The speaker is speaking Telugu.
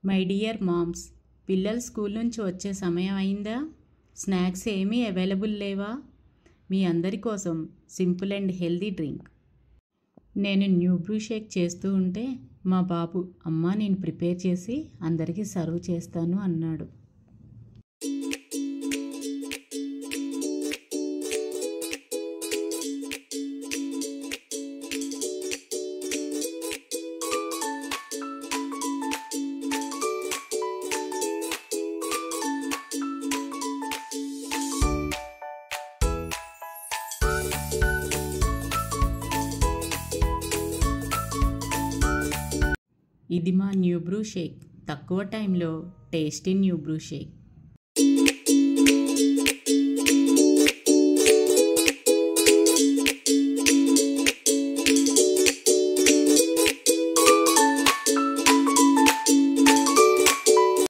మై డియర్ మామ్స్, పిల్లలు స్కూల్ నుంచి వచ్చే సమయం అయిందా? స్నాక్స్ ఏమీ అవైలబుల్ లేవా? మీ అందరి కోసం సింపుల్ అండ్ హెల్దీ డ్రింక్. నేను న్యూ బ్రూ షేక్ చేస్తూ ఉంటే మా బాబు, అమ్మ నేను ప్రిపేర్ చేసి అందరికీ సర్వ్ చేస్తాను అన్నాడు. ఇది మా న్యూ బ్రూ షేక్. తక్కువ టైంలో టేస్టీ న్యూ బ్రూ షేక్.